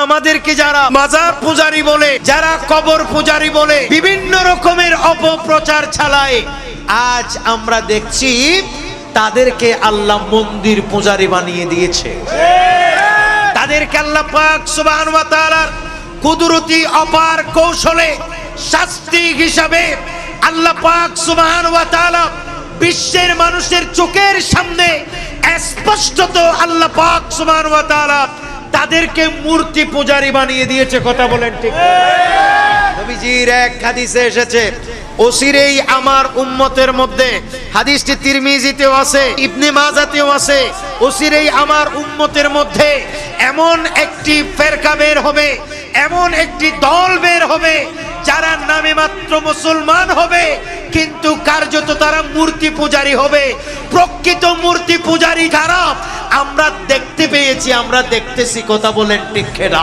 আমাদেরকে যারা মাজার পূজারি বলে, যারা কবর পূজারি বলে, বিভিন্ন রকমের অপপ্রচার চালায়, আজ আমরা দেখছি তাদেরকে আল্লাহ মন্দির পূজারি বানিয়ে দিয়েছে। তাদেরকে আল্লাহ পাক সুবহানাহু ওয়া তাআলার কুদরতি অপার কৌশলে শাস্তি হিসাবে আল্লাহ পাক সুবহানাহু ওয়া তাআলা বিশ্বের মানুষের চোখের সামনে স্পষ্টত আল্লাহ পাক সুবহানাহু ওয়া তাআলা তাদেরকে মূর্তি পূজারি বানিয়ে দিয়েছে। কথা বলেন ঠিক? নবীজির এক হাদিসে এসেছে, অচিরেই আমার উম্মতের মধ্যে, হাদিসটি তিরমিজিতেও আছে, ইবনে মাজাতেও আছে, অচিরেই আমার উম্মতের মধ্যে এমন একটি ফেরকা বের হবে, এমন একটি দল বের হবে যারা নামে মাত্র মুসলমান হবে কিন্তু কার্যত তারা মূর্তি পূজারি হবে। প্রকৃত মূর্তি পূজারি যারা আমরা দেখতে পেয়েছি, আমরা দেখতেছি। কথা বলেন ঠিক না?